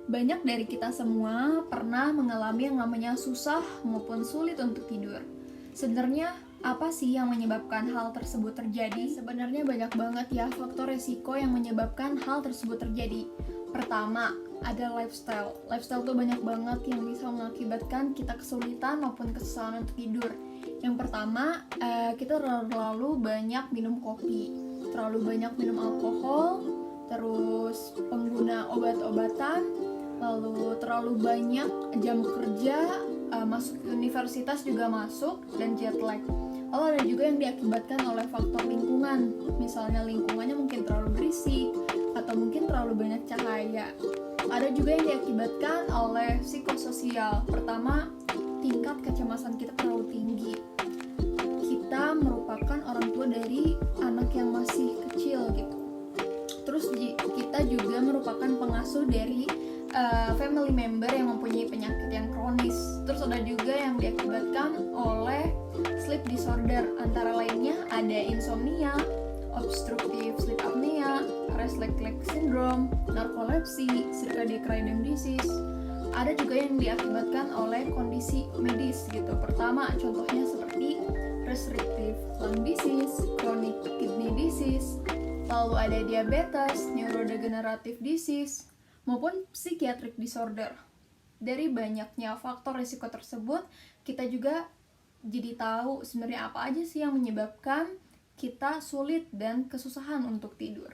Banyak dari kita semua pernah mengalami yang namanya susah maupun sulit untuk tidur. Sebenarnya apa sih yang menyebabkan hal tersebut terjadi? Sebenarnya banyak banget ya faktor resiko yang menyebabkan hal tersebut terjadi. Pertama, ada lifestyle. Lifestyle tuh banyak banget yang bisa mengakibatkan kita kesulitan maupun kesusahan untuk tidur. Yang pertama, kita terlalu banyak minum kopi, terlalu banyak minum alkohol, terus pengguna obat-obatan, lalu terlalu banyak jam kerja, masuk universitas juga masuk, dan jet lag. Lalu ada juga yang diakibatkan oleh faktor lingkungan, misalnya lingkungannya mungkin terlalu berisik atau mungkin terlalu banyak cahaya. Ada juga yang diakibatkan oleh psikososial. Pertama, tingkat kecemasan kita terlalu tinggi. Kita merupakan orang tua dari anak yang masih kecil gitu. Terus kita juga merupakan pengasuh dari family member yang mempunyai penyakit yang kronis. Terus ada juga yang diakibatkan oleh sleep disorder, antara lainnya ada insomnia, obstructive sleep apnea, restless leg syndrome, narkolepsi, circadian disease. Ada juga yang diakibatkan oleh kondisi medis gitu. Pertama, contohnya seperti restrictive lung disease, chronic kidney disease, lalu ada diabetes, neurodegenerative disease, maupun psychiatric disorder. Dari banyaknya faktor risiko tersebut, kita juga jadi tahu sebenarnya apa aja sih yang menyebabkan kita sulit dan kesusahan untuk tidur.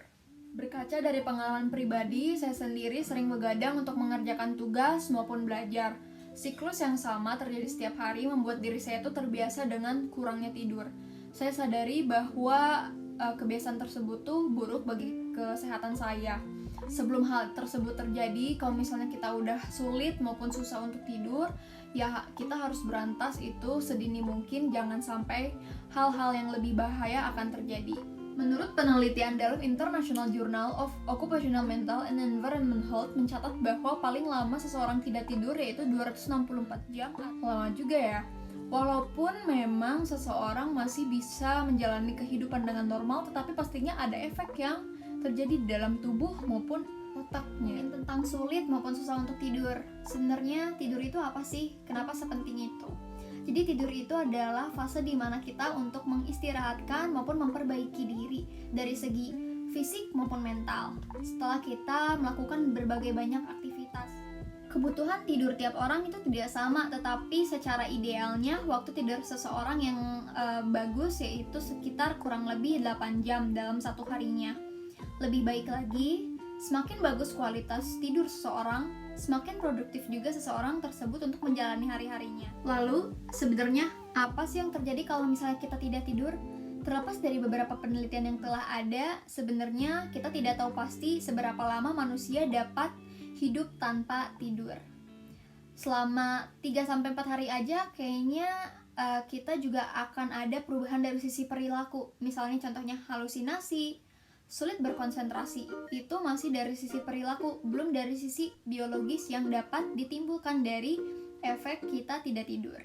Berkaca dari pengalaman pribadi, saya sendiri sering begadang untuk mengerjakan tugas maupun belajar. Siklus yang sama terjadi setiap hari membuat diri saya itu terbiasa dengan kurangnya tidur. Saya sadari bahwa kebiasaan tersebut tuh buruk bagi kesehatan saya. Sebelum hal tersebut terjadi, kalau misalnya kita udah sulit maupun susah untuk tidur, ya kita harus berantas itu sedini mungkin, jangan sampai hal-hal yang lebih bahaya akan terjadi. Menurut penelitian dalam International Journal of Occupational Mental and Environmental Health mencatat bahwa paling lama seseorang tidak tidur yaitu 264 jam. Lama juga ya. Walaupun memang seseorang masih bisa menjalani kehidupan dengan normal, tetapi pastinya ada efek yang terjadi di dalam tubuh maupun otaknya. Tentang sulit maupun susah untuk tidur. Sebenarnya tidur itu apa sih? Kenapa sepenting itu? Jadi tidur itu adalah fase di mana kita untuk mengistirahatkan maupun memperbaiki diri dari segi fisik maupun mental. Setelah kita melakukan berbagai banyak aktivitas. Kebutuhan tidur tiap orang itu tidak sama, tetapi secara idealnya waktu tidur seseorang yang bagus yaitu sekitar kurang lebih 8 jam dalam satu harinya. Lebih baik lagi, semakin bagus kualitas tidur seseorang, semakin produktif juga seseorang tersebut untuk menjalani hari-harinya. Lalu, sebenarnya apa sih yang terjadi kalau misalnya kita tidak tidur? Terlepas dari beberapa penelitian yang telah ada, sebenarnya kita tidak tahu pasti seberapa lama manusia dapat hidup tanpa tidur. Selama 3-4 hari aja kayaknya kita juga akan ada perubahan dari sisi perilaku. Misalnya contohnya halusinasi, sulit berkonsentrasi. Itu masih dari sisi perilaku, belum dari sisi biologis yang dapat ditimbulkan dari efek kita tidak tidur.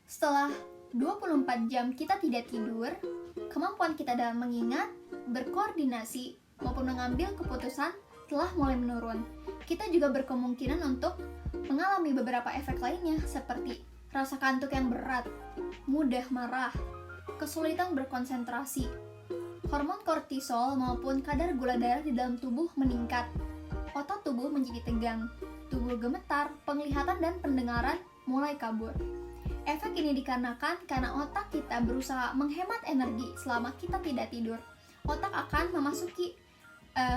Setelah 24 jam kita tidak tidur, kemampuan kita dalam mengingat, berkoordinasi, maupun mengambil keputusan telah mulai menurun. Kita juga berkemungkinan untuk mengalami beberapa efek lainnya seperti rasa kantuk yang berat, mudah marah, kesulitan berkonsentrasi, hormon kortisol maupun kadar gula darah di dalam tubuh meningkat, otot tubuh menjadi tegang, tubuh gemetar, penglihatan dan pendengaran mulai kabur. Efek ini dikarenakan karena otak kita berusaha menghemat energi selama kita tidak tidur. Otak akan memasuki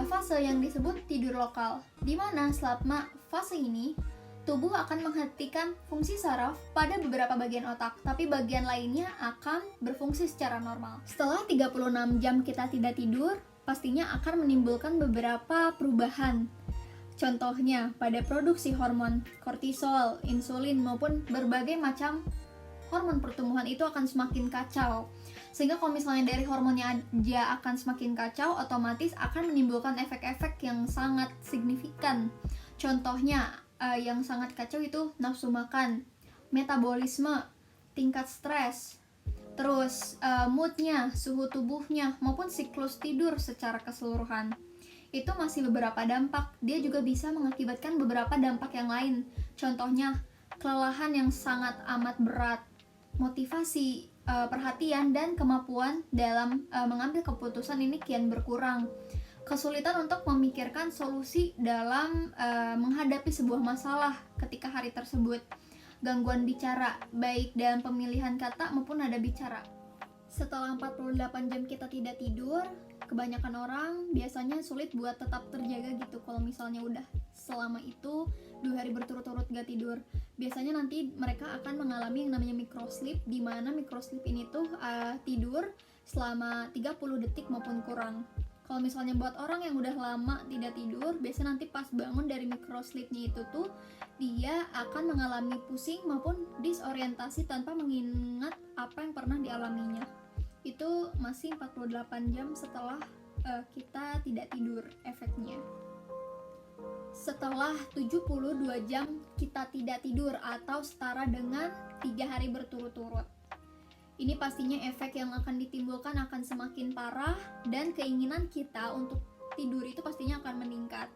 fase yang disebut tidur lokal, di mana selama fase ini tubuh akan menghentikan fungsi saraf pada beberapa bagian otak, tapi bagian lainnya akan berfungsi secara normal. Setelah 36 jam kita tidak tidur, pastinya akan menimbulkan beberapa perubahan. Contohnya pada produksi hormon kortisol, insulin maupun berbagai macam hormon pertumbuhan itu akan semakin kacau. Sehingga kalau misalnya dari hormonnya aja akan semakin kacau, otomatis akan menimbulkan efek-efek yang sangat signifikan. Contohnya yang sangat kacau itu nafsu makan, metabolisme, tingkat stres, terus moodnya, suhu tubuhnya, maupun siklus tidur secara keseluruhan. itu masih beberapa dampak. Dia juga bisa mengakibatkan beberapa dampak yang lain. Contohnya, kelelahan yang sangat amat berat, motivasi, perhatian, dan kemampuan dalam mengambil keputusan ini kian berkurang. Kesulitan untuk memikirkan solusi dalam menghadapi sebuah masalah ketika hari tersebut. Gangguan bicara, baik dalam pemilihan kata maupun nada bicara. Setelah 48 jam kita tidak tidur, kebanyakan orang biasanya sulit buat tetap terjaga gitu. Kalau misalnya udah selama itu 2 hari berturut-turut gak tidur, biasanya nanti mereka akan mengalami yang namanya microsleep, di mana microsleep ini tuh tidur selama 30 detik maupun kurang. Kalau misalnya buat orang yang udah lama tidak tidur, biasanya nanti pas bangun dari microsleepnya itu tuh dia akan mengalami pusing maupun disorientasi tanpa mengingat apa yang pernah dialaminya. Itu masih 48 jam setelah kita tidak tidur efeknya. Setelah 72 jam kita tidak tidur atau setara dengan 3 hari berturut-turut, ini pastinya efek yang akan ditimbulkan akan semakin parah dan keinginan kita untuk tidur itu pastinya akan meningkat.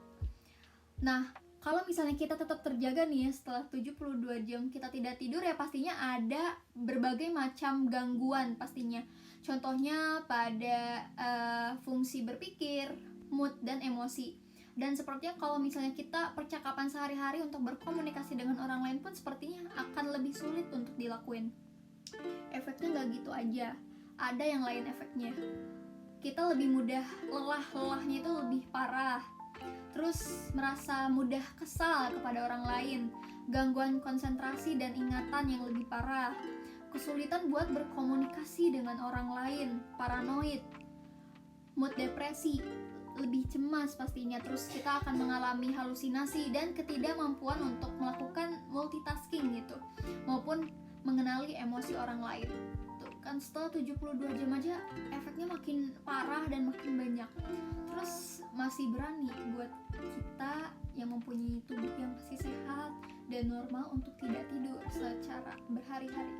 Nah, kalau misalnya kita tetap terjaga nih ya, setelah 72 jam kita tidak tidur, ya pastinya ada berbagai macam gangguan pastinya. Contohnya pada fungsi berpikir, mood, dan emosi. Dan sepertinya kalau misalnya kita percakapan sehari-hari untuk berkomunikasi dengan orang lain pun sepertinya akan lebih sulit untuk dilakuin. Efeknya nggak gitu aja, ada yang lain efeknya. Kita lebih mudah lelahnya itu lebih parah. Terus merasa mudah kesal kepada orang lain, gangguan konsentrasi dan ingatan yang lebih parah, kesulitan buat berkomunikasi dengan orang lain, paranoid, mood depresi, lebih cemas pastinya. Terus kita akan mengalami halusinasi dan ketidakmampuan untuk melakukan multitasking gitu, maupun mengenali emosi orang lain. Tuh kan setelah 72 jam aja efeknya makin parah dan makin banyak. Terus masih berani buat kita yang mempunyai tubuh yang masih sehat dan normal untuk tidak tidur secara berhari-hari.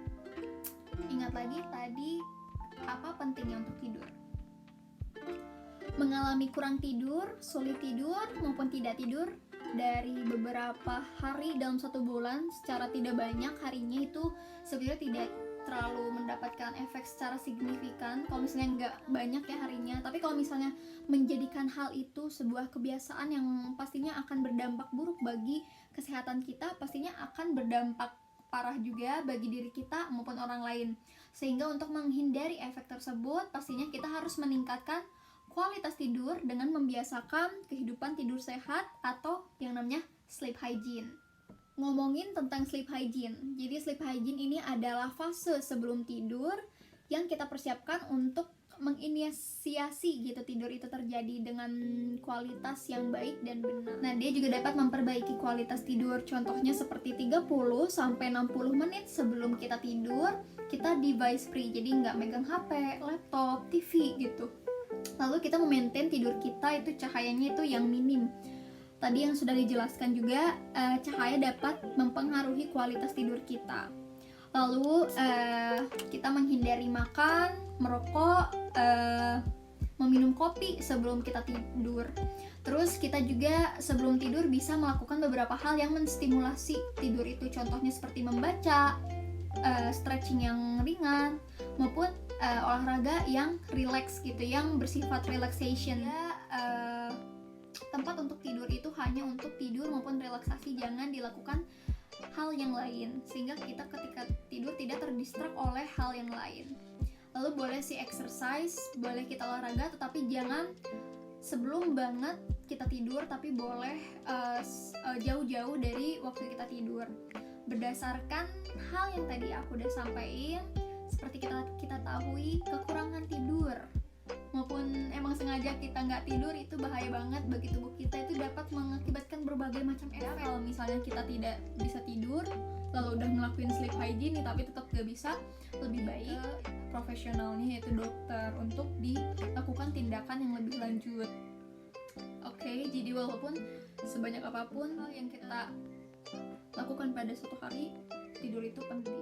Ingat lagi tadi apa pentingnya untuk tidur. Mengalami kurang tidur, sulit tidur maupun tidak tidur dari beberapa hari dalam 1 bulan secara tidak banyak harinya itu sebenarnya tidak terlalu mendapatkan efek secara signifikan kalau misalnya nggak banyak ya harinya. Tapi kalau misalnya menjadikan hal itu sebuah kebiasaan yang pastinya akan berdampak buruk bagi kesehatan kita, pastinya akan berdampak parah juga bagi diri kita maupun orang lain. Sehingga untuk menghindari efek tersebut, pastinya kita harus meningkatkan kualitas tidur dengan membiasakan kehidupan tidur sehat atau yang namanya sleep hygiene. Ngomongin tentang sleep hygiene, jadi sleep hygiene ini adalah fase sebelum tidur yang kita persiapkan untuk menginisiasi gitu tidur itu terjadi dengan kualitas yang baik dan benar. Nah, dia juga dapat memperbaiki kualitas tidur. Contohnya seperti 30 sampai 60 menit sebelum kita tidur, kita device free. Jadi nggak megang HP, laptop, TV gitu. Lalu kita memaintain tidur kita itu cahayanya itu yang minim. Tadi yang sudah dijelaskan juga, cahaya dapat mempengaruhi kualitas tidur kita. Lalu kita menghindari makan, merokok, meminum kopi sebelum kita tidur. Terus kita juga sebelum tidur bisa melakukan beberapa hal yang menstimulasi tidur itu. Contohnya seperti membaca, stretching yang ringan, maupun olahraga yang relax gitu, yang bersifat relaxation. Tempat untuk tidur itu hanya untuk tidur maupun relaksasi, jangan dilakukan hal yang lain sehingga kita ketika tidur tidak terdistrak oleh hal yang lain. Lalu boleh sih exercise, boleh kita olahraga, tetapi jangan sebelum banget kita tidur, tapi boleh jauh-jauh dari waktu kita tidur. Berdasarkan hal yang tadi aku udah sampaikan, seperti kita tahui, kekurangan tidur maupun emang sengaja kita nggak tidur itu bahaya banget bagi tubuh kita. Itu dapat mengakibatkan berbagai macam efek. Kalau misalnya kita tidak bisa tidur lalu udah ngelakuin sleep hygiene tapi tetap gak bisa, lebih baik profesionalnya yaitu dokter untuk dilakukan tindakan yang lebih lanjut. Oke, jadi walaupun sebanyak apapun hal yang kita lakukan pada suatu hari, tidur itu penting.